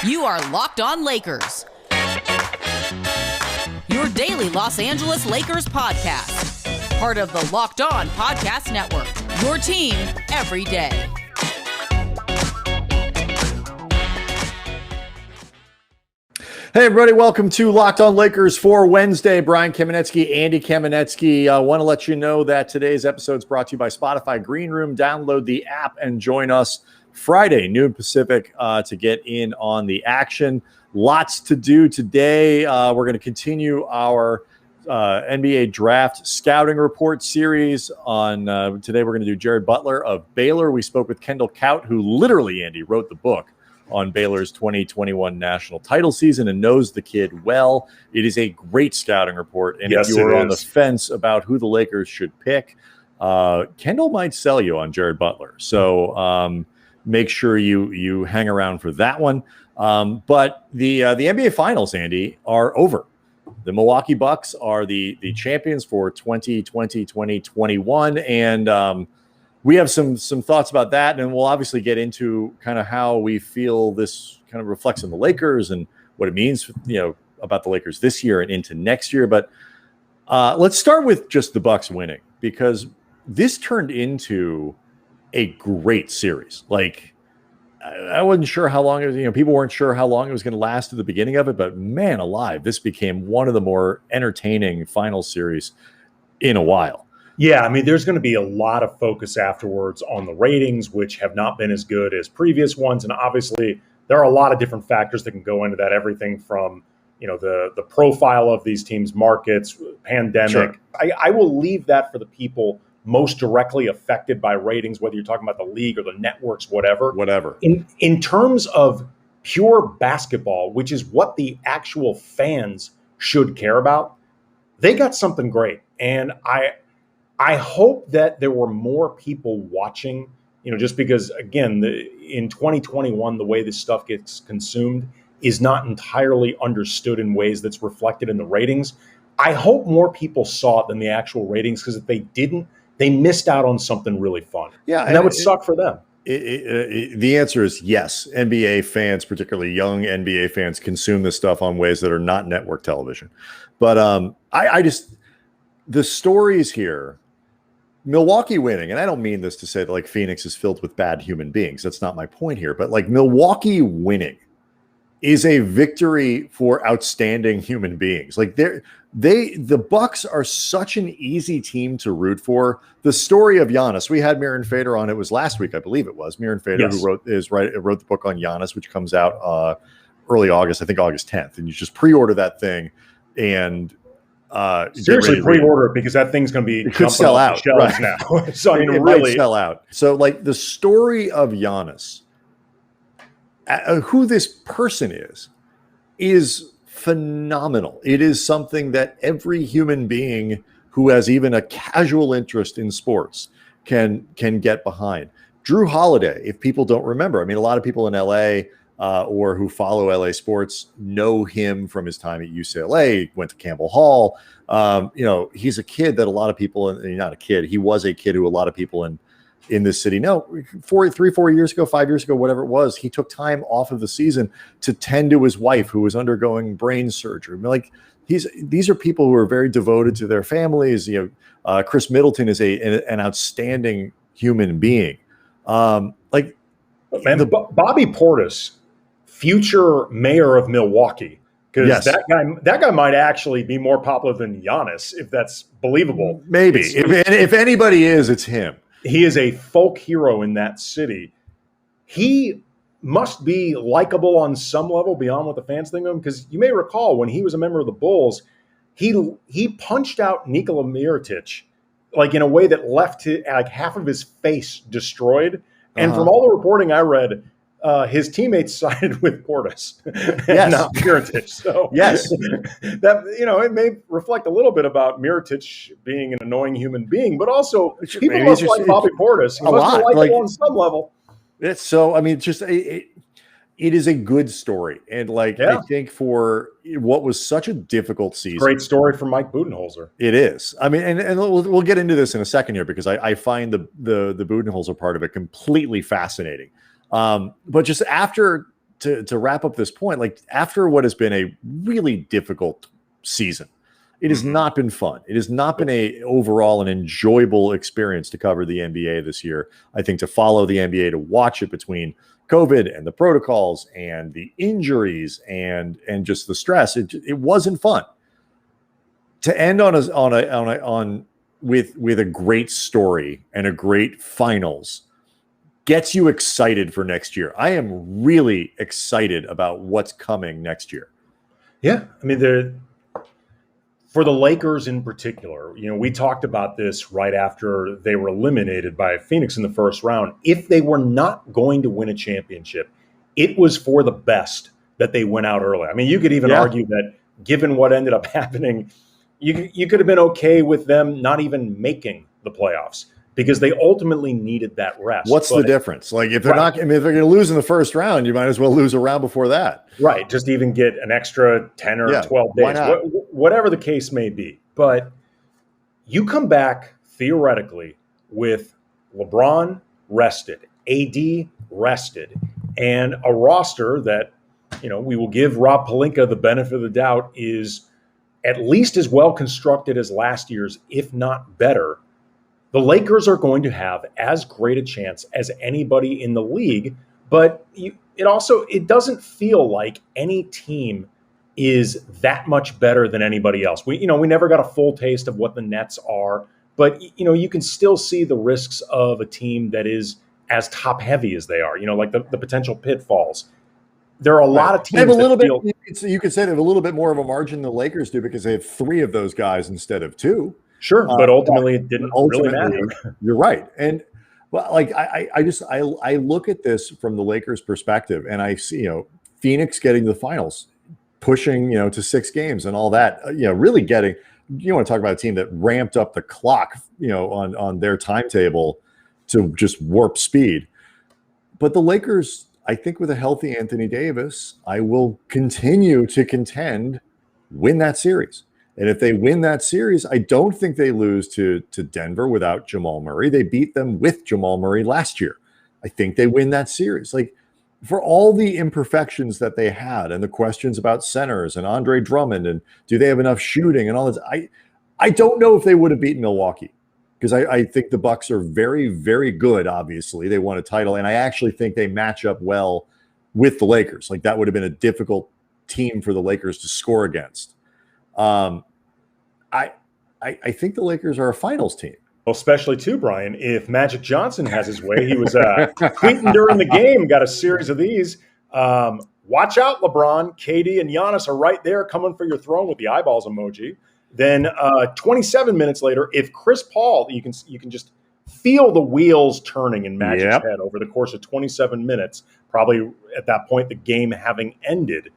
You are Locked On Lakers, your daily Los Angeles Lakers podcast. Part of the Locked On Podcast Network, your team every day. Hey, everybody. Welcome to Locked On Lakers for Wednesday. Brian Kamenetzky, Andy Kamenetzky. I want to let you know that today's episode is brought to you by Spotify Green Room. Download the app and join us Friday, noon Pacific, to get in on the action. Lots to do today. We're going to continue our NBA draft scouting report series. On today, we're going to do Jared Butler of Baylor. We spoke with Kendall Kaut, who literally, Andy, wrote the book on Baylor's 2021 national title season and knows the kid well. It is a great scouting report. And yes, if you are on the fence about who the Lakers should pick, Kendall might sell you on Jared Butler. So make sure you hang around for that one. But the NBA Finals, Andy, are over. The Milwaukee Bucks are the champions for 2020-2021. And we have some thoughts about that, and we'll obviously get into kind of how we feel this kind of reflects on the Lakers and what it means, about the Lakers this year and into next year. But let's start with just the Bucks winning, because this turned into a great series. Like, I wasn't sure how long it was, people weren't sure how long it was going to last at the beginning of it, but man alive, this became one of the more entertaining final series in a while. Yeah, I mean, there's going to be a lot of focus afterwards on the ratings, which have not been as good as previous ones. And obviously, there are a lot of different factors that can go into that. Everything from, the profile of these teams' markets, pandemic. Sure. I will leave that for the people most directly affected by ratings, whether you're talking about the league or the networks, whatever. In terms of pure basketball, which is what the actual fans should care about, they got something great. And I hope that there were more people watching, just because, again, in 2021, the way this stuff gets consumed is not entirely understood in ways that's reflected in the ratings. I hope more people saw it than the actual ratings, because if they didn't, they missed out on something really fun. Yeah, and that would suck for them. The answer is yes. NBA fans, particularly young NBA fans, consume this stuff on ways that are not network television. But the stories here, Milwaukee winning, and I don't mean this to say that Phoenix is filled with bad human beings. That's not my point here. But Milwaukee winning is a victory for outstanding human beings. The Bucks are such an easy team to root for. The story of Giannis, we had Miran Fader on. It was last week, I believe it was Miran Fader, yes, who wrote the book on Giannis, which comes out early August, I think August 10th. And you just pre-order that thing and seriously pre-order it, because that thing's going to be, it could sell out right now. So it really might sell out. So the story of Giannis, who this person is phenomenal. It is something that every human being who has even a casual interest in sports can get behind. Jrue Holiday, if people don't remember, a lot of people in LA or who follow LA sports know him from his time at UCLA, went to Campbell Hall. He's a kid that a lot of people, not a kid, he was a kid who a lot of people in this city know. 4 years ago, 5 years ago, whatever it was, he took time off of the season to tend to his wife who was undergoing brain surgery. These are people who are very devoted to their families. Khris Middleton is an outstanding human being. Bobby Portis, future mayor of Milwaukee, because yes, that guy might actually be more popular than Giannis, if that's believable. Maybe if anybody is, it's him. He is a folk hero in that city. He must be likable on some level beyond what the fans think of him, because you may recall when he was a member of the Bulls, he punched out Nikola Mirotic in a way that left half of his face destroyed. And from all the reporting I read, his teammates sided with Portis, yes, not Mirotic. So yes, that it may reflect a little bit about Mirotic being an annoying human being, but also people must like Bobby Portis. He must be likable on some level. It's so. It is a good story, and I think for what was such a difficult season, great story for Mike Budenholzer. It is. And we'll get into this in a second here, because I find the Budenholzer part of it completely fascinating. But just after to wrap up this point, like after what has been a really difficult season, it has not been fun. It has not been overall an enjoyable experience to cover the NBA this year. I think to follow the NBA, to watch it between COVID and the protocols and the injuries and just the stress, it wasn't fun. To end with a great story and a great finals gets you excited for next year. I am really excited about what's coming next year. Yeah, I mean, for the Lakers in particular, we talked about this right after they were eliminated by Phoenix in the first round. If they were not going to win a championship, it was for the best that they went out early. I mean, you could even argue that given what ended up happening, you could have been okay with them not even making the playoffs because they ultimately needed that rest. What's the difference? Like if they're not, if they're going to lose in the first round, you might as well lose a round before that. Right. Just even get an extra 10 or 12 days, whatever the case may be. But you come back theoretically with LeBron rested, AD rested, and a roster that, we will give Rob Pelinka the benefit of the doubt is at least as well constructed as last year's, if not better. The Lakers are going to have as great a chance as anybody in the league, but it doesn't feel like any team is that much better than anybody else. We never got a full taste of what the Nets are, but you can still see the risks of a team that is as top heavy as they are. Like the potential pitfalls. There are a lot of teams. They have a little bit. You could say they have a little bit more of a margin than the Lakers do because they have 3 of those guys instead of 2. Sure, but ultimately it didn't really matter. You're right, and like I look at this from the Lakers' perspective, and I see Phoenix getting to the finals, pushing to 6 games and all that. Really getting. You want to talk about a team that ramped up the clock, on their timetable to just warp speed. But the Lakers, I think, with a healthy Anthony Davis, I will continue to contend, win that series. And if they win that series, I don't think they lose to Denver without Jamal Murray. They beat them with Jamal Murray last year. I think they win that series. Like, for all the imperfections that they had and the questions about centers and Andre Drummond and do they have enough shooting and all this, I don't know if they would have beaten Milwaukee because I think the Bucks are very, very good. Obviously, they won a title, and I actually think they match up well with the Lakers. Like, that would have been a difficult team for the Lakers to score against. I think the Lakers are a finals team. Well, especially too, Brian, if Magic Johnson has his way. He was tweeting during the game, got a series of these. Watch out, LeBron, KD, and Giannis are right there coming for your throne with the eyeballs emoji. Then 27 minutes later, if Chris Paul, you can just feel the wheels turning in Magic's head over the course of 27 minutes, probably at that point the game having ended.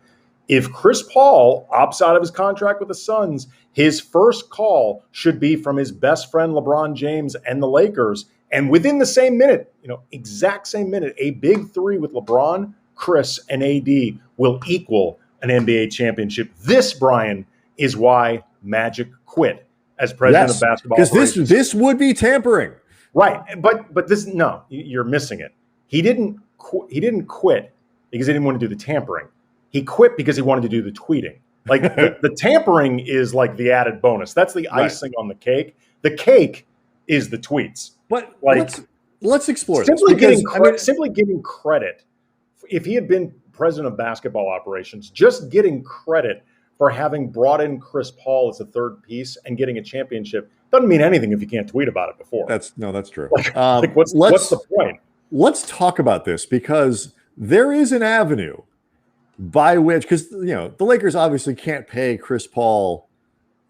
If Chris Paul opts out of his contract with the Suns, his first call should be from his best friend LeBron James and the Lakers. And within the same minute, exact same minute, a big 3 with LeBron, Khris, and AD will equal an NBA championship. This, Brian, is why Magic quit as president of basketball. Because this would be tampering. Right. But this, no, you're missing it. He didn't quit because he didn't want to do the tampering. He quit because he wanted to do the tweeting. Like the tampering is like the added bonus. That's the icing on the cake. The cake is the tweets. But like, let's explore simply this. Simply giving credit. If he had been president of basketball operations, just getting credit for having brought in Chris Paul as a third piece and getting a championship doesn't mean anything if you can't tweet about it before. That's true. What's the point? Let's talk about this because there is an avenue by which, because the Lakers obviously can't pay Chris Paul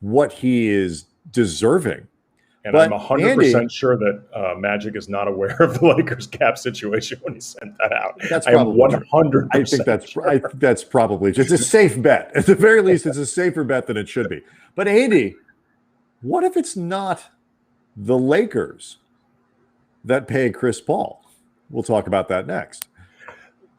what he is deserving. And but I'm 100% sure that Magic is not aware of the Lakers cap situation when he sent that out. That's probably 100%. I think that's probably just a safe bet. At the very least, it's a safer bet than it should be. But Andy, what if it's not the Lakers that pay Chris Paul? We'll talk about that next.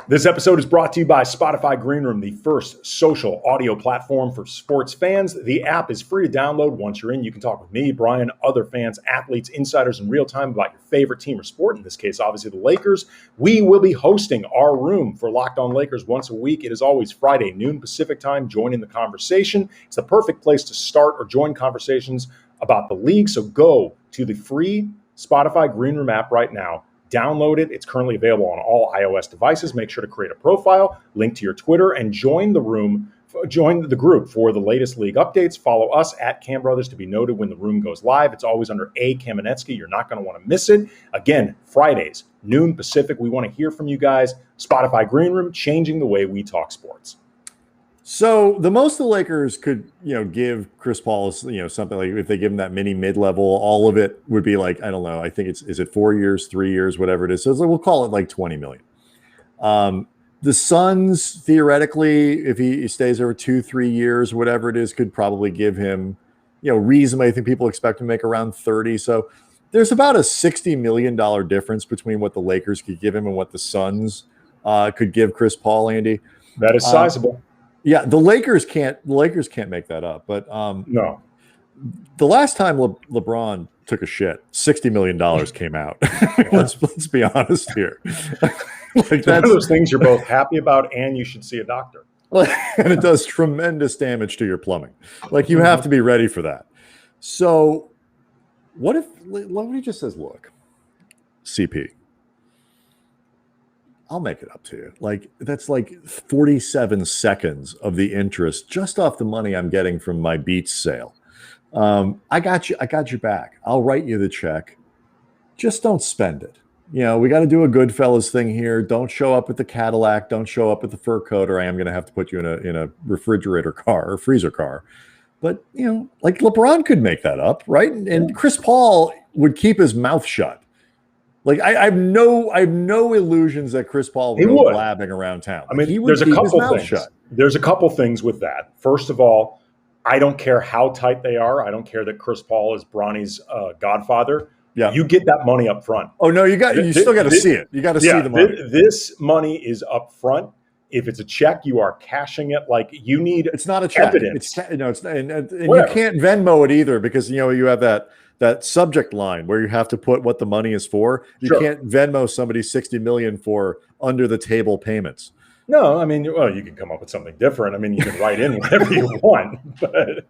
This episode is brought to you by Spotify Green Room, the first social audio platform for sports fans. The app is free to download. Once you're in, you can talk with me, Brian, other fans, athletes, insiders in real time about your favorite team or sport. In this case, obviously the Lakers. We will be hosting our room for Locked On Lakers once a week. It is always Friday, noon Pacific time. Join in the conversation. It's the perfect place to start or join conversations about the league. So go to the free Spotify Green Room app right now. Download it. It's currently available on all iOS devices. Make sure to create a profile, link to your Twitter, and join the group for the latest league updates. Follow us at Cam Brothers to be noted when the room goes live. It's always under A. Kamenetzky. You're not going to want to miss it. Again, Fridays, noon Pacific. We want to hear from you guys. Spotify Green Room, changing the way we talk sports. So the most the Lakers could, give Chris Paul, something like if they give him that mid-level, all of it would be like, I don't know. I think is it 4 years, 3 years, whatever it is. So we'll call it like $20 million. The Suns, theoretically, if he stays over 2-3 years, whatever it is, could probably give him, reasonably. I think people expect him to make around 30. So there's about a $60 million difference between what the Lakers could give him and what the Suns could give Chris Paul, Andy. That is sizable. Yeah, the Lakers can't make that up. But no, the last time LeBron took a shit, $60 million came out. let's be honest here. It's one of those things you're both happy about, and you should see a doctor. And it does tremendous damage to your plumbing. Like you have to be ready for that. So, what if he just says, "Look, CP, I'll make it up to you." Like that's like 47 seconds of the interest just off the money I'm getting from my Beats sale. I got you back. I'll write you the check. Just don't spend it. We got to do a Goodfellas thing here. Don't show up at the Cadillac. Don't show up at the fur coat, or I am going to have to put you in a refrigerator car or freezer car. But like LeBron could make that up, right? And Chris Paul would keep his mouth shut. Like I have no illusions that Chris Paul would go blabbing around town. I mean, there's a couple things. Shut. There's a couple things with that. First of all, I don't care how tight they are. I don't care that Chris Paul is Bronny's godfather. Yeah, you get that money up front. Oh no, you still got to see it. You got to see the money. This money is up front. If it's a check, you are cashing it. Like you need. It's not a check. Evidence. It's and you can't Venmo it either because you have that subject line where you have to put what the money is for. You can't Venmo somebody $60 million for under the table payments. No, I mean, well, you can come up with something different. I mean, you can write in whatever you want, but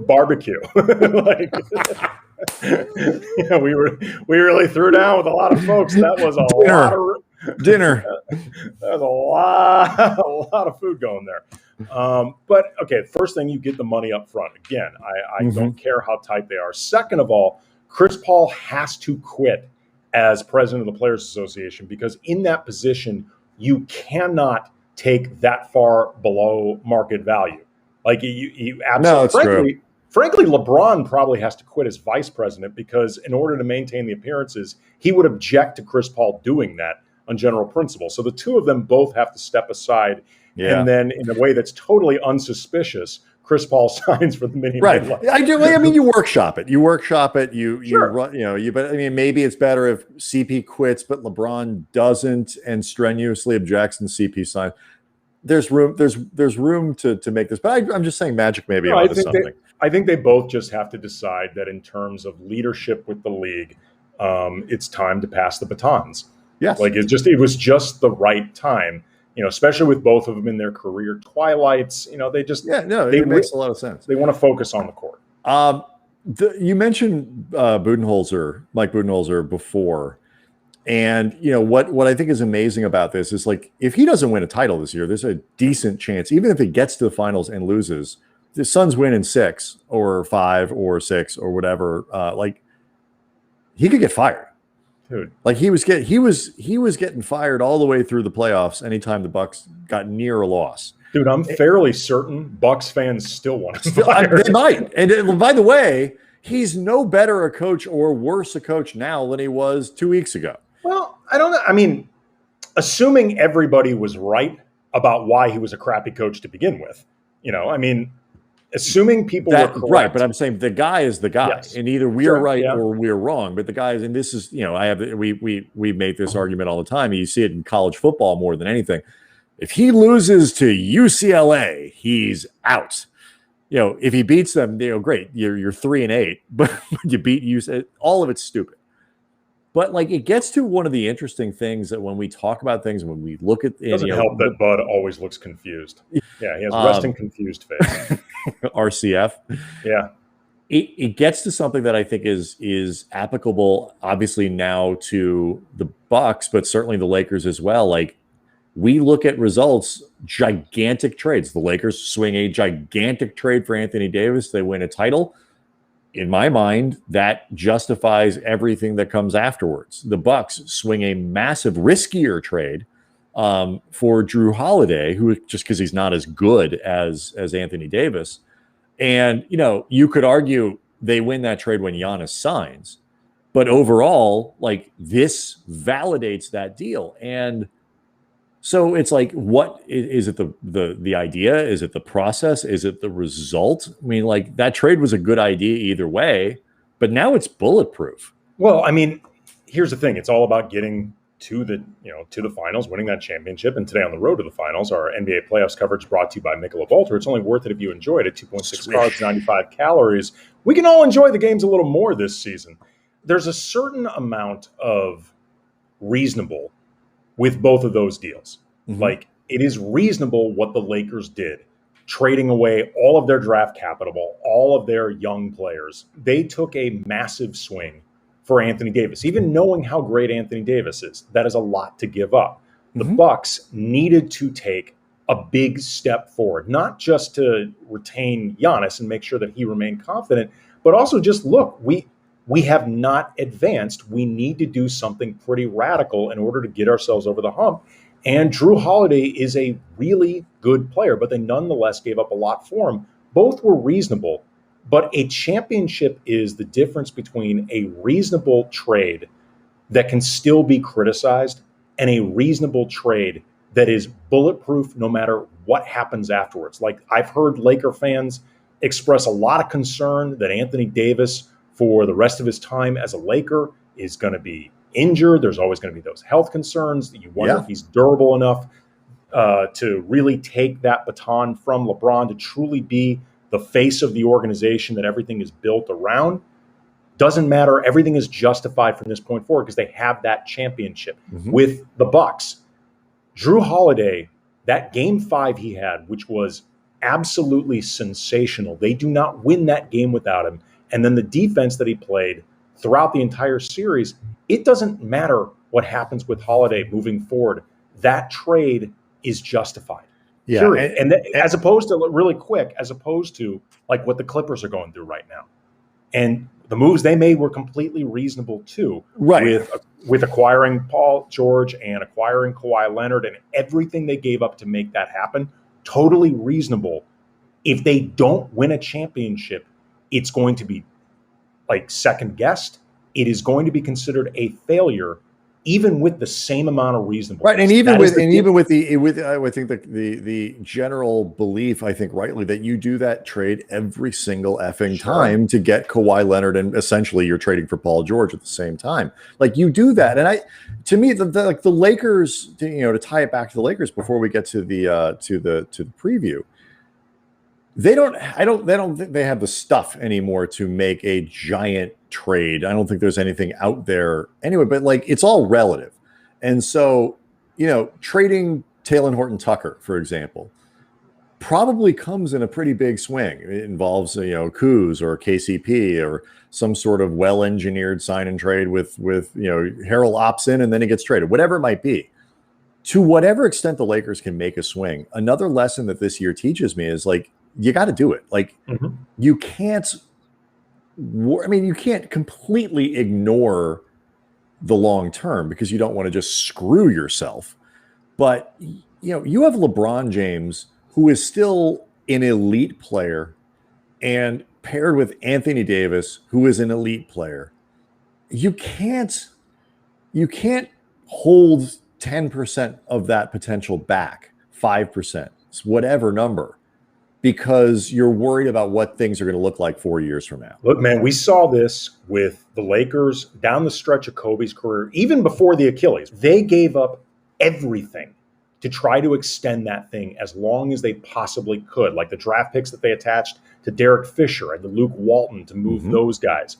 barbecue. We really threw down with a lot of folks. That was dinner. That was a lot of food going there. But okay, first thing, you get the money up front. Again, I don't care how tight they are. Second of all, Chris Paul has to quit as president of the Players Association because in that position, you cannot take that far below market value. Like you absolutely. Frankly, LeBron probably has to quit as vice president because in order to maintain the appearances, he would object to Chris Paul doing that on general principle. So the two of them both have to step aside. Yeah. And then in a way that's totally unsuspicious, Chris Paul signs for the minimum. Right. I do. I mean, you workshop it. You run, but I mean, maybe it's better if CP quits, but LeBron doesn't and strenuously objects and CP signs. There's room to make this, but I'm just saying Magic maybe onto something. I think they both just have to decide that in terms of leadership with the league, it's time to pass the batons. Yes. Like it was just the right time. Especially with both of them in their career twilights, it makes a lot of sense. They want to focus on the court. You mentioned Mike Budenholzer before, and what I think is amazing about this is like if he doesn't win a title this year, there's a decent chance, even if he gets to the finals and loses, the Suns win in 6 or 5 or 6 or whatever, like he could get fired. Dude. Like he was getting fired all the way through the playoffs anytime the Bucks got near a loss. Dude, I'm fairly certain Bucks fans still want him fired. They might. And by the way, he's no better a coach or worse a coach now than he was 2 weeks ago. Well, I don't know. I mean, assuming everybody was right about why he was a crappy coach to begin with, I mean, assuming people were correct. Right, but I'm saying the guy is the guy, yes. And either we are right or we're wrong. But the guy is, and this is, we make this argument all the time. You see it in college football more than anything. If he loses to UCLA, he's out. If he beats them, great. You're 3-8, but you beat UCLA. All of it's stupid. But it gets to one of the interesting things that when we talk about things, when we look at, it doesn't help that Bud always looks confused. Yeah, he has resting confused face. RCF. Yeah, it gets to something that I think is applicable, obviously now to the Bucks, but certainly the Lakers as well. We look at results, gigantic trades. The Lakers swing a gigantic trade for Anthony Davis. They win a title. In my mind, that justifies everything that comes afterwards. The Bucks swing a massive, riskier trade for Jrue Holiday, who just because he's not as good as Anthony Davis. And, you could argue they win that trade when Giannis signs. But overall, this validates that deal. And so it's what is it the idea? Is it the process? Is it the result? I mean, that trade was a good idea either way, but now it's bulletproof. Well, I mean, here's the thing. It's all about getting to the finals, winning that championship. And today on the road to the finals, our NBA playoffs coverage brought to you by Michelob Ultra. It's only worth it if you enjoy it at 2.6 carbs, 95 calories. We can all enjoy the games a little more this season. There's a certain amount of reasonable with both of those deals. Mm-hmm. It is reasonable what the Lakers did, trading away all of their draft capital, all of their young players. They took a massive swing for Anthony Davis, even knowing how great Anthony Davis is. That is a lot to give up. The Bucks needed to take a big step forward, not just to retain Giannis and make sure that he remained confident, but also just look, we have not advanced. We need to do something pretty radical in order to get ourselves over the hump. And Jrue Holiday is a really good player, but they nonetheless gave up a lot for him. Both were reasonable, but a championship is the difference between a reasonable trade that can still be criticized and a reasonable trade that is bulletproof no matter what happens afterwards. I've heard Laker fans express a lot of concern that Anthony Davis for the rest of his time as a Laker is going to be injured. There's always going to be those health concerns. You wonder if he's durable enough to really take that baton from LeBron to truly be the face of the organization that everything is built around. Doesn't matter. Everything is justified from this point forward because they have that championship with the Bucks. Jrue Holiday, that game 5 he had, which was absolutely sensational. They do not win that game without him. And then the defense that he played throughout the entire series, it doesn't matter what happens with Holiday moving forward. That trade is justified. Yeah. And as opposed to what the Clippers are going through right now. And the moves they made were completely reasonable too. Right. With acquiring Paul George and acquiring Kawhi Leonard and everything they gave up to make that happen, totally reasonable. If they don't win a championship, it's going to be second guessed. It is going to be considered a failure, even with the same amount of reasonableness. Right, and even with I think the general belief, I think rightly, that you do that trade every single effing time to get Kawhi Leonard, and essentially you're trading for Paul George at the same time. You do that, and to me, the Lakers, to tie it back to the Lakers before we get to the preview. I don't think they have the stuff anymore to make a giant trade. I don't think there's anything out there anyway, but it's all relative. And so, trading Talen Horton-Tucker, for example, probably comes in a pretty big swing. It involves, Kuz or KCP or some sort of well-engineered sign and trade with Harold opts in and then he gets traded, whatever it might be. To whatever extent the Lakers can make a swing, another lesson that this year teaches me is you got to do it. You can't, you can't completely ignore the long term because you don't want to just screw yourself. But, you have LeBron James, who is still an elite player, and paired with Anthony Davis, who is an elite player. You can't hold 10% of that potential back, 5%, whatever number. because you're worried about what things are going to look like 4 years from now. Look, man, we saw this with the Lakers down the stretch of Kobe's career, even before the Achilles. They gave up everything to try to extend that thing as long as they possibly could, like the draft picks that they attached to Derek Fisher and to Luke Walton to move those guys.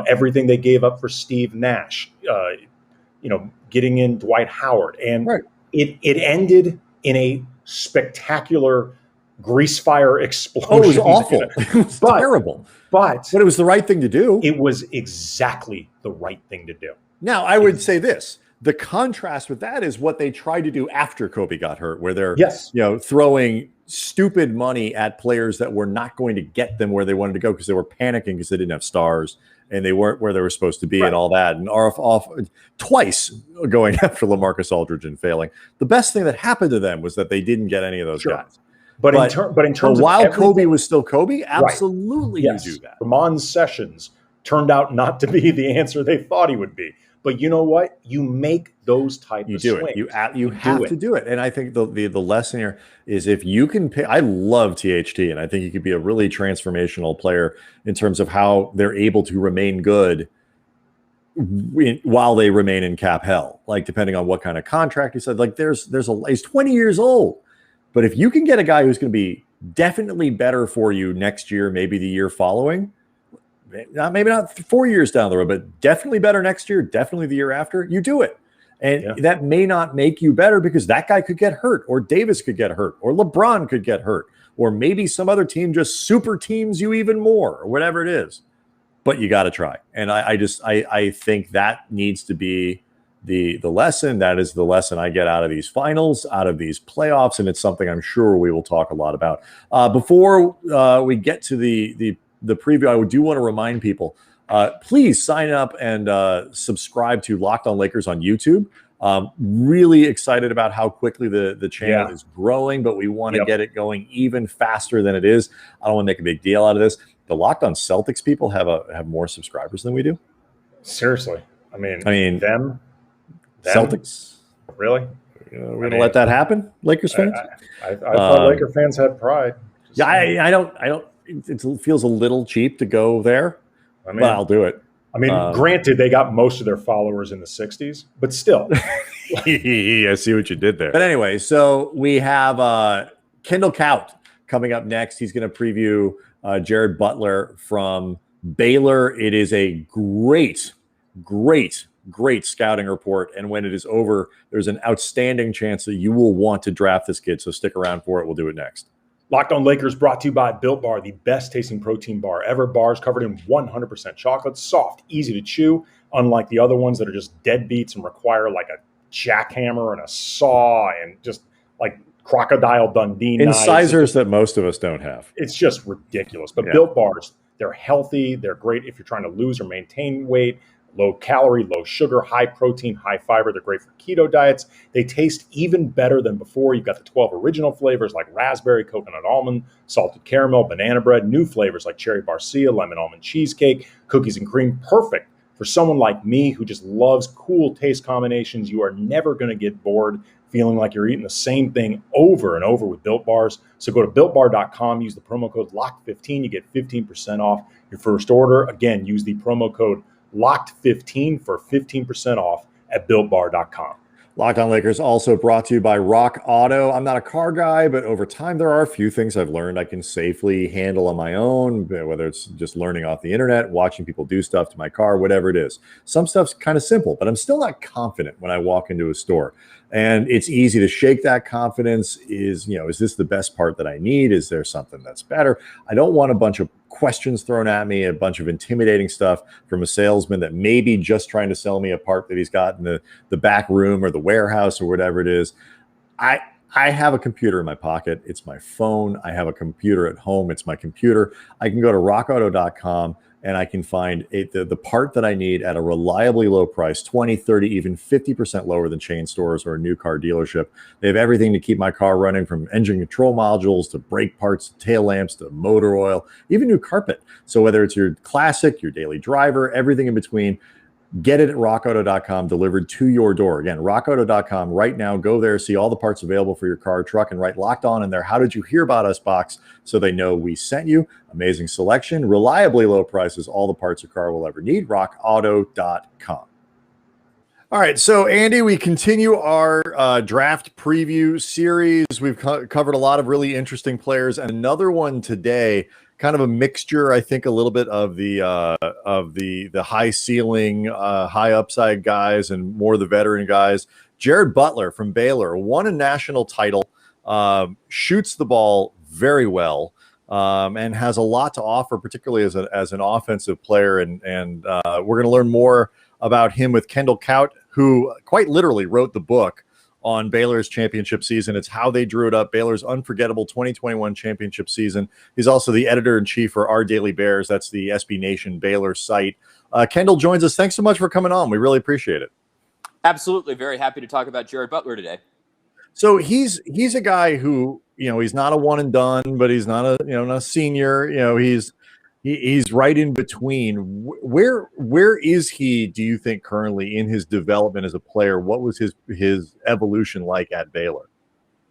Everything they gave up for Steve Nash, getting in Dwight Howard. And it ended in a spectacular grease fire explosion. Oh, it was awful. It was terrible. But it was the right thing to do. It was exactly the right thing to do. Now, I would say this. The contrast with that is what they tried to do after Kobe got hurt, where they're throwing stupid money at players that were not going to get them where they wanted to go because they were panicking because they didn't have stars and they weren't where they were supposed to be and all that. And off twice going after LaMarcus Aldridge and failing. The best thing that happened to them was that they didn't get any of those guys. But in terms of while Kobe was still Kobe, absolutely you do that. Ramon Sessions turned out not to be the answer they thought he would be. But you know what? You make those types of swings. You have to do it. And I think the lesson here is if you can pick, I love THT, and I think he could be a really transformational player in terms of how they're able to remain good while they remain in cap hell. Like depending on what kind of contract he said, like he's 20 years old. But if you can get a guy who's going to be definitely better for you next year, maybe the year following, maybe not 4 years down the road, but definitely better next year, definitely the year after, you do it. And that may not make you better because that guy could get hurt, or Davis could get hurt, or LeBron could get hurt, or maybe some other team just super teams you even more, or whatever it is. But you got to try. And I think that needs to be the lesson. That is the lesson I get out of these finals, out of these playoffs, and it's something I'm sure we will talk a lot about. Before we get to the preview, I do want to remind people, please sign up and subscribe to Locked On Lakers on YouTube. Really excited about how quickly the channel is growing, but we want to get it going even faster than it is. I don't want to make a big deal out of this. The Locked On Celtics people have more subscribers than we do. Seriously. I mean them Celtics. Really? We're going to let that happen, Lakers fans? I thought Laker fans had pride. I don't. It feels a little cheap to go there, but I'll do it. Granted, they got most of their followers in the 60s, but still. I see what you did there. But anyway, so we have Kendall Kaut coming up next. He's going to preview Jared Butler from Baylor. It is a great scouting report. And when it is over, there's an outstanding chance that you will want to draft this kid. So stick around for it. We'll do it next. Locked On Lakers brought to you by Built Bar, the best tasting protein bar ever. Bars covered in 100% chocolate, soft, easy to chew, unlike the other ones that are just deadbeats and require like a jackhammer and a saw and just like Crocodile Dundee knives. Incisors that most of us don't have. It's just ridiculous. But Built Bars, they're healthy. They're great if you're trying to lose or maintain weight. Low calorie, low sugar, high protein, high fiber. They're great for keto diets. They taste even better than before. You've got the 12 original flavors like raspberry, coconut almond, salted caramel, banana bread, new flavors like cherry barcia, lemon almond cheesecake, cookies and cream. Perfect for someone like me who just loves cool taste combinations. You are never going to get bored feeling like you're eating the same thing over and over with Built Bars. So go to BuiltBar.com, use the promo code LOCKED15. You get 15% off your first order. Again, use the promo code LOCKED15 for 15% off at BuiltBar.com. Locked On Lakers also brought to you by Rock Auto. I'm not a car guy, but over time there are a few things I've learned I can safely handle on my own, whether it's just learning off the internet, watching people do stuff to my car, whatever it is. Some stuff's kind of simple, but I'm still not confident when I walk into a store. And it's easy to shake that confidence. Is this the best part that I need? Is there something that's better? I don't want a bunch of questions thrown at me, a bunch of intimidating stuff from a salesman that may be just trying to sell me a part that he's got in the back room or the warehouse or whatever it is. I have a computer in my pocket. It's my phone. I have a computer at home. It's my computer. I can go to rockauto.com and I can find the part that I need at a reliably low price, 20, 30, even 50% lower than chain stores or a new car dealership. They have everything to keep my car running, from engine control modules to brake parts, to tail lamps, to motor oil, even new carpet. So whether it's your classic, your daily driver, everything in between, Get it at rockauto.com, delivered to your door. Again, rockauto.com right now. Go there, see all the parts available for your car, truck, and write Locked On in there. How did you hear about us box so they know we sent you. Amazing selection, reliably low prices, all the parts your car will ever need. rockauto.com. All right, so Andy, we continue our draft preview series. We've covered a lot of really interesting players, and another one today, kind of a mixture, I think, a little bit of the high ceiling, high upside guys, and more the veteran guys. Jared Butler from Baylor won a national title, shoots the ball very well, and has a lot to offer, particularly as an offensive player. And we're going to learn more about him with Kendall Kaut, who quite literally wrote the book on Baylor's championship season. It's how they drew it up, Baylor's unforgettable 2021 championship season. He's also the editor-in-chief for Our Daily Bears. That's the SB Nation Baylor site. Kendall joins us. Thanks so much for coming on. We really appreciate it. Absolutely. Very happy to talk about Jared Butler today. So he's a guy who, he's not a one and done, but he's not a senior. He's right in between. Where is he, do you think, currently in his development as a player? What was his evolution like at Baylor?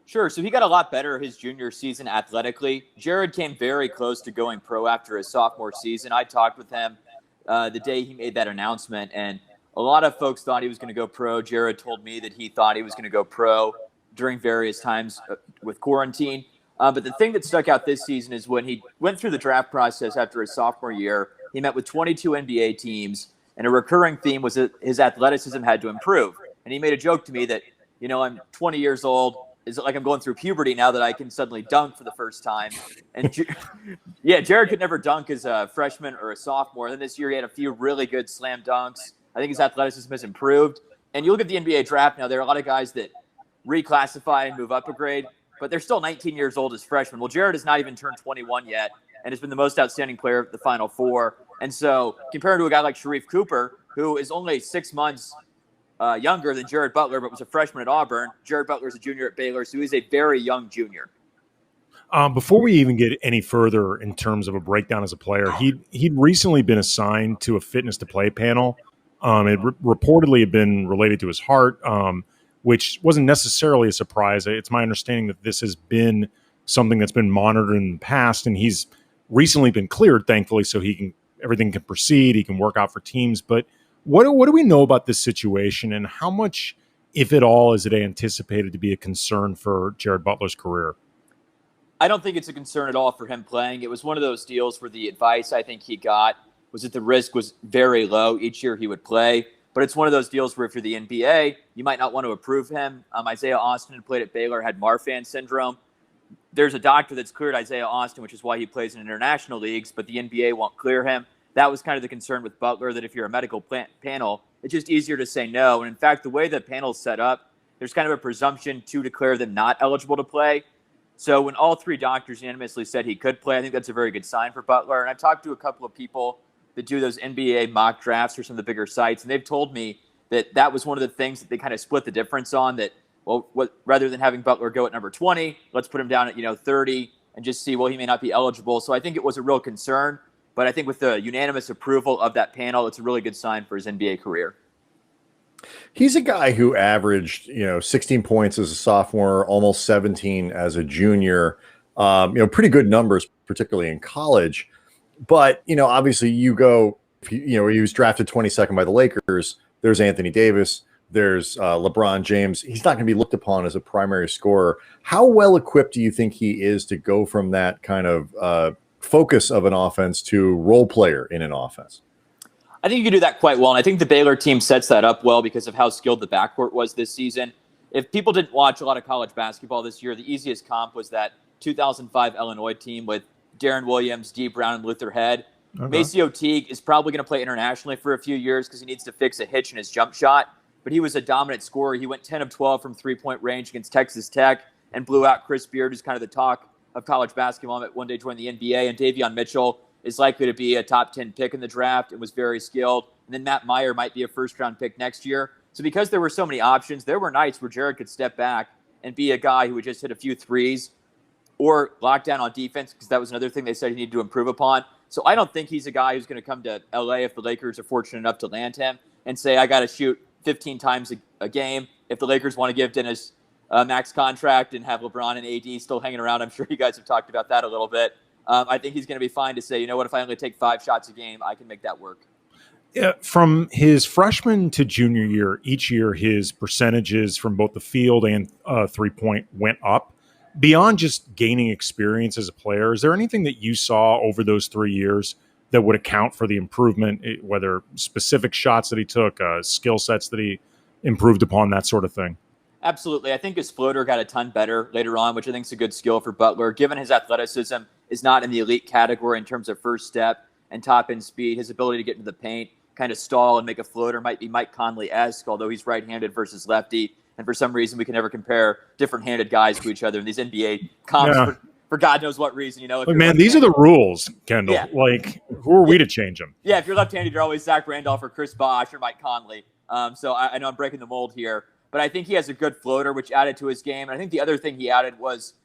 Sure. So he got a lot better his junior season athletically. Jared came very close to going pro after his sophomore season. I talked with him the day he made that announcement, and a lot of folks thought he was going to go pro. Jared told me that he thought he was going to go pro during various times with quarantine. But the thing that stuck out this season is when he went through the draft process after his sophomore year, he met with 22 NBA teams, and a recurring theme was that his athleticism had to improve. And he made a joke to me that, I'm 20 years old. Is it like I'm going through puberty now that I can suddenly dunk for the first time? And Jared could never dunk as a freshman or a sophomore. And then this year he had a few really good slam dunks. I think his athleticism has improved. And you look at the NBA draft now, there are a lot of guys that reclassify and move up a grade, but they're still 19 years old as freshmen. Well, Jared has not even turned 21 yet and has been the most outstanding player of the Final Four. And so compared to a guy like Sharife Cooper, who is only 6 months younger than Jared Butler, but was a freshman at Auburn, Jared Butler is a junior at Baylor, so he's a very young junior. Before we even get any further in terms of a breakdown as a player, he'd recently been assigned to a fitness to play panel. It reportedly had been related to his heart, which wasn't necessarily a surprise. It's my understanding that this has been something that's been monitored in the past, and he's recently been cleared, thankfully, so everything can proceed. He can work out for teams. But what do we know about this situation, and how much, if at all, is it anticipated to be a concern for Jared Butler's career? I don't think it's a concern at all for him playing. It was one of those deals where the advice I think he got was that the risk was very low each year he would play. But it's one of those deals where if you're the NBA, you might not want to approve him. Isaiah Austin, who played at Baylor, had Marfan syndrome. There's a doctor that's cleared Isaiah Austin, which is why he plays in international leagues, but the NBA won't clear him. That was kind of the concern with Butler, that if you're a medical panel, it's just easier to say no. And in fact, the way the panel's set up, there's kind of a presumption to declare them not eligible to play. So when all three doctors unanimously said he could play, I think that's a very good sign for Butler. And I've talked to a couple of people that do those NBA mock drafts for some of the bigger sites, and they've told me that was one of the things that they kind of split the difference on, that, rather than having Butler go at number 20, let's put him down at, 30 and just see, he may not be eligible. So I think it was a real concern, but I think with the unanimous approval of that panel, it's a really good sign for his NBA career. He's a guy who averaged, 16 points as a sophomore, almost 17 as a junior, pretty good numbers, particularly in college. But, obviously you go, he was drafted 22nd by the Lakers. There's Anthony Davis. There's LeBron James. He's not going to be looked upon as a primary scorer. How well equipped do you think he is to go from that kind of focus of an offense to role player in an offense? I think you can do that quite well. And I think the Baylor team sets that up well because of how skilled the backcourt was this season. If people didn't watch a lot of college basketball this year, the easiest comp was that 2005 Illinois team with Darren Williams, D. Brown, and Luther Head. Okay. Maceo Teague is probably going to play internationally for a few years because he needs to fix a hitch in his jump shot. But he was a dominant scorer. He went 10 of 12 from three-point range against Texas Tech and blew out Chris Beard, who's kind of the talk of college basketball at one day joined the NBA. And Davion Mitchell is likely to be a top 10 pick in the draft and was very skilled. And then Matt Meyer might be a first-round pick next year. So because there were so many options, there were nights where Jared could step back and be a guy who would just hit a few threes or lock down on defense, because that was another thing they said he needed to improve upon. So I don't think he's a guy who's going to come to LA if the Lakers are fortunate enough to land him. and say, I got to shoot 15 times a game. If the Lakers want to give Dennis max contract and have LeBron and AD still hanging around, I'm sure you guys have talked about that a little bit. I think he's going to be fine to say, you know what, if I only take 5 shots a game, I can make that work. Yeah, from his freshman to junior year, each year his percentages from both the field and 3-point went up. Beyond just gaining experience as a player, is there anything that you saw over those 3 years that would account for the improvement, whether specific shots that he took, skill sets that he improved upon, that sort of thing? Absolutely. I think his floater got a ton better later on, which I think is a good skill for Butler. Given his athleticism is not in the elite category in terms of first step and top-end speed, his ability to get into the paint, kind of stall and make a floater might be Mike Conley-esque, although he's right-handed versus lefty. And for some reason, we can never compare different-handed guys to each other in these NBA comps for God knows what reason. You know, man, these are the rules, Kendall. Yeah. Like, who are we to change them? Yeah, if you're left-handed, you're always Zach Randolph or Chris Bosh or Mike Conley. So I know I'm breaking the mold here. But I think he has a good floater, which added to his game. And I think the other thing he added was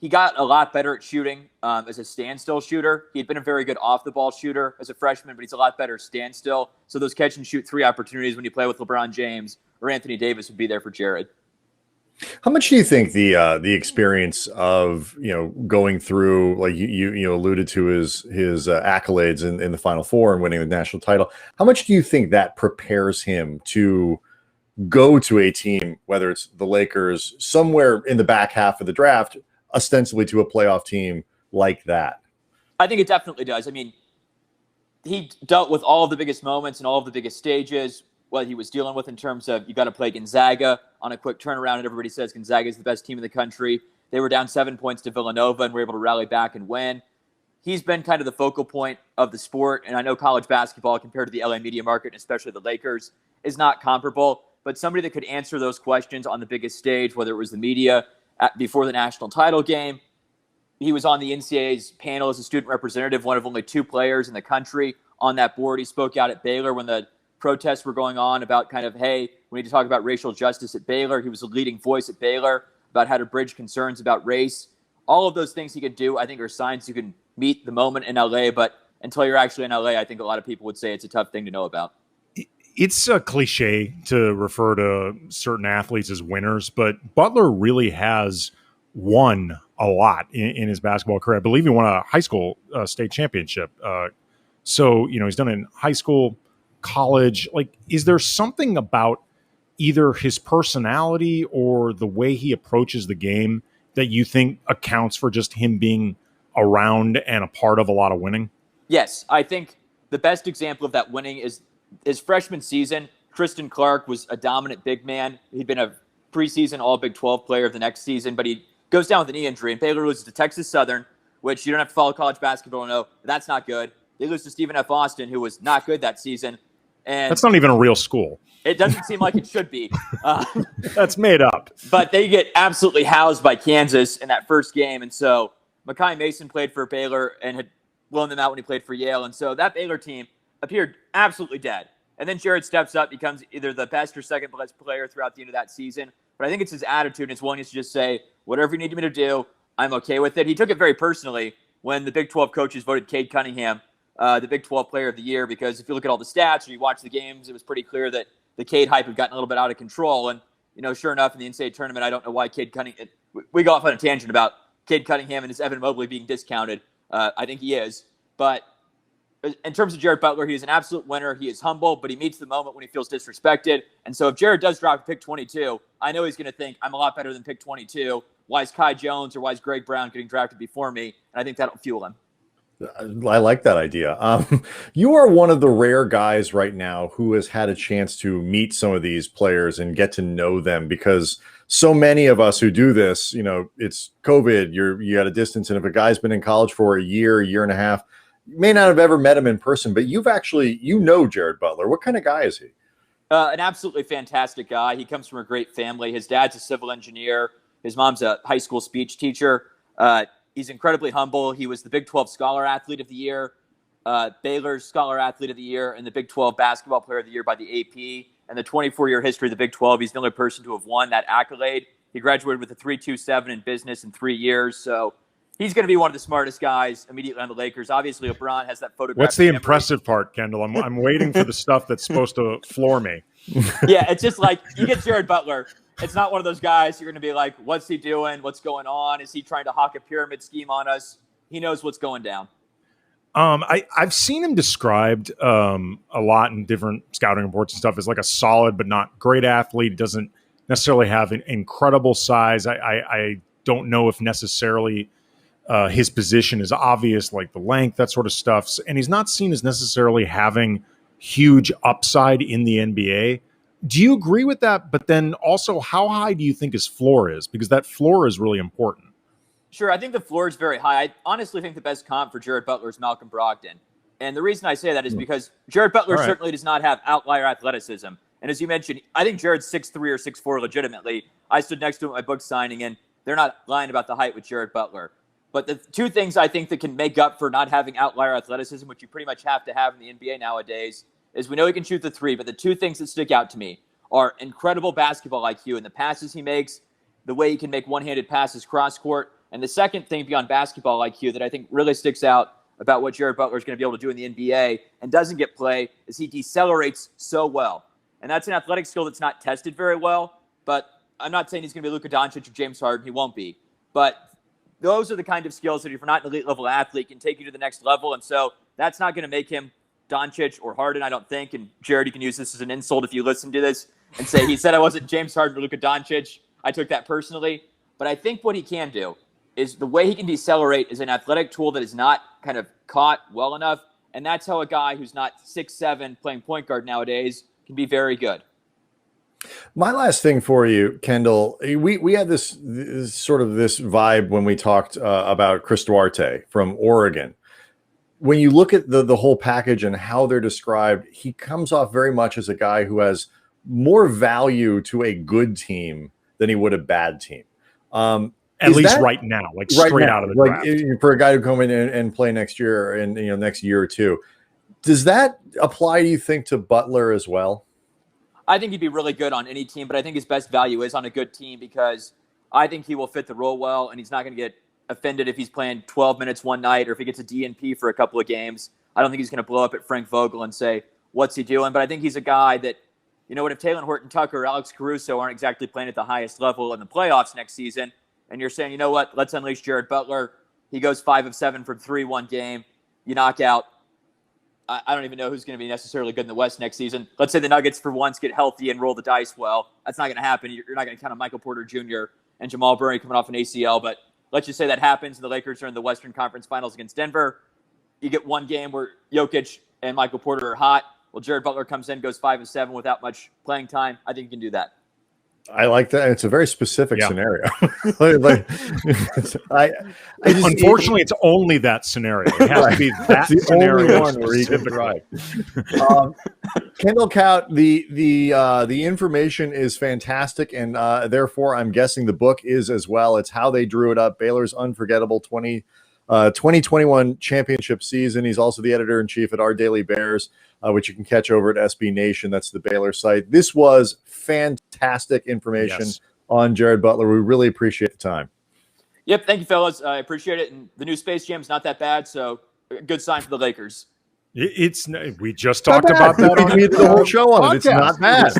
he got a lot better at shooting as a standstill shooter. He had been a very good off-the-ball shooter as a freshman, but he's a lot better standstill. So those catch-and-shoot 3 opportunities when you play with LeBron James or Anthony Davis would be there for Jared. How much do you think the experience of going through, like you alluded to his accolades in the Final Four and winning the national title? How much do you think that prepares him to go to a team, whether it's the Lakers, somewhere in the back half of the draft, ostensibly to a playoff team like that? I think it definitely does. I mean, he dealt with all of the biggest moments and all of the biggest stages, what he was dealing with in terms of you got to play Gonzaga on a quick turnaround, and everybody says Gonzaga is the best team in the country. They were down 7 points to Villanova and were able to rally back and win. He's been kind of the focal point of the sport, and I know college basketball compared to the LA media market, and especially the Lakers, is not comparable, but somebody that could answer those questions on the biggest stage, whether it was the media before the national title game. He was on the NCAA's panel as a student representative, one of only 2 players in the country on that board. He spoke out at Baylor when the protests were going on about kind of, hey, we need to talk about racial justice at Baylor. He was a leading voice at Baylor about how to bridge concerns about race. All of those things he could do, I think, are signs you can meet the moment in LA, but until you're actually in LA, I think a lot of people would say it's a tough thing to know about. It's a cliche to refer to certain athletes as winners, but Butler really has won a lot in his basketball career. I believe he won a high school state championship. So, he's done it in high school, college. Like, is there something about either his personality or the way he approaches the game that you think accounts for just him being around and a part of a lot of winning? Yes, I think the best example of that winning is his freshman season. Tristan Clark was a dominant big man. He'd been a preseason All Big 12 player of the next season, but he goes down with a knee injury, and Baylor loses to Texas Southern, which you don't have to follow college basketball to know that's not good. They lose to Stephen F. Austin, who was not good that season. And that's not even a real school. It doesn't seem like it should be. That's made up. But they get absolutely housed by Kansas in that first game. And so Mekhi Mason played for Baylor and had blown them out when he played for Yale. And so that Baylor team appeared absolutely dead. And then Jared steps up, becomes either the best or second best player throughout the end of that season. But I think it's his attitude and his willingness to just say, whatever you need me to do, I'm okay with it. He took it very personally when the Big 12 coaches voted Cade Cunningham the Big 12 Player of the Year, because if you look at all the stats or you watch the games, it was pretty clear that the Cade hype had gotten a little bit out of control. And, sure enough, in the NCAA tournament, I don't know why Cade Cunningham – we go off on a tangent about Cade Cunningham and his Evan Mobley being discounted. I think he is. But in terms of Jared Butler, he is an absolute winner. He is humble, but he meets the moment when he feels disrespected. And so if Jared does drop pick 22, I know he's going to think, I'm a lot better than pick 22. Why is Kai Jones or why is Greg Brown getting drafted before me? And I think that'll fuel him. I like that idea. You are one of the rare guys right now who has had a chance to meet some of these players and get to know them, because so many of us who do this, it's COVID, you got a distance. And if a guy's been in college for a year and a half, you may not have ever met him in person, but you've actually, Jared Butler. What kind of guy is he? An absolutely fantastic guy. He comes from a great family. His dad's a civil engineer. His mom's a high school speech teacher. He's incredibly humble. He was the Big 12 Scholar Athlete of the Year, Baylor's Scholar Athlete of the Year, and the Big 12 Basketball Player of the Year by the AP. And the 24-year history of the Big 12, he's the only person to have won that accolade. He graduated with a 3.27 in business in 3 years. So he's going to be one of the smartest guys immediately on the Lakers. Obviously, LeBron has that photograph. What's the impressive part, Kendall? I'm waiting for the stuff that's supposed to floor me. Yeah, it's just like you get Jared Butler. It's not one of those guys you're going to be like, what's he doing? What's going on? Is he trying to hawk a pyramid scheme on us? He knows what's going down. I've seen him described a lot in different scouting reports and stuff as like a solid but not great athlete. Doesn't necessarily have an incredible size. I don't know if necessarily his position is obvious, like the length, that sort of stuff. And he's not seen as necessarily having huge upside in the NBA. Do you agree with that? But then also, how high do you think his floor is? Because that floor is really important. Sure, I think the floor is very high. I honestly think the best comp for Jared Butler is Malcolm Brogdon. And the reason I say that is because Jared Butler certainly does not have outlier athleticism. And as you mentioned, I think Jared's 6'3" or 6'4" legitimately. I stood next to him at my book signing, and they're not lying about the height with Jared Butler. But the two things I think that can make up for not having outlier athleticism, which you pretty much have to have in the NBA nowadays, is we know he can shoot the three, but the two things that stick out to me are incredible basketball IQ and the passes he makes, the way he can make one-handed passes cross-court. And the second thing beyond basketball IQ that I think really sticks out about what Jared Butler is going to be able to do in the NBA and doesn't get play is he decelerates so well. And that's an athletic skill that's not tested very well, but I'm not saying he's going to be Luka Doncic or James Harden. He won't be. But those are the kind of skills that if you're not an elite-level athlete can take you to the next level. And so that's not going to make him Doncic or Harden, I don't think. And Jared, you can use this as an insult if you listen to this and say he said I wasn't James Harden or Luka Doncic. I took that personally. But I think what he can do is the way he can decelerate is an athletic tool that is not kind of caught well enough. And that's how a guy who's not 6'7" playing point guard nowadays can be very good. My last thing for you, Kendall, we had this vibe when we talked about Chris Duarte from Oregon. When you look at the whole package and how they're described, he comes off very much as a guy who has more value to a good team than he would a bad team. At least right now, like straight out of the draft. For a guy to come in and play next year and next year or two. Does that apply, do you think, to Butler as well? I think he'd be really good on any team, but I think his best value is on a good team because I think he will fit the role well, and he's not going to get offended if he's playing 12 minutes one night or if he gets a DNP for a couple of games. I don't think he's going to blow up at Frank Vogel and say, what's he doing? But I think he's a guy that, what if Taylor Horton-Tucker or Alex Caruso aren't exactly playing at the highest level in the playoffs next season, and you're saying, you know what, let's unleash Jared Butler. He goes 5 of 7 from 3 one game. You knock out. I don't even know who's going to be necessarily good in the West next season. Let's say the Nuggets for once get healthy and roll the dice well. That's not going to happen. You're not going to count on Michael Porter Jr. and Jamal Murray coming off an ACL, but let's just say that happens and the Lakers are in the Western Conference Finals against Denver. You get one game where Jokic and Michael Porter are hot. Well, Jared Butler comes in, goes 5 of 7 without much playing time. I think you can do that. I like that. It's a very specific scenario. Unfortunately, it's only that scenario. It has to be that scenario one where he can drive. Kendall Kaut, the information is fantastic, and therefore I'm guessing the book is as well. It's how they drew it up. Baylor's unforgettable 2021 championship season. He's also the editor-in-chief at Our Daily Bears, which you can catch over at SB Nation. That's the Baylor site. This was fantastic information on Jared Butler. We really appreciate the time. Yep, thank you, fellas. I appreciate it. And the new Space Jam's not that bad, so good sign for the Lakers. We just talked about that on the whole show on it. It's not bad.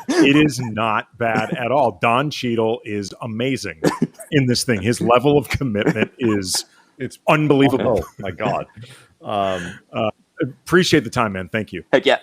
It is not bad at all. Don Cheadle is amazing in this thing. His level of commitment it's unbelievable. Oh my God. Appreciate the time, man. Thank you. Heck yeah.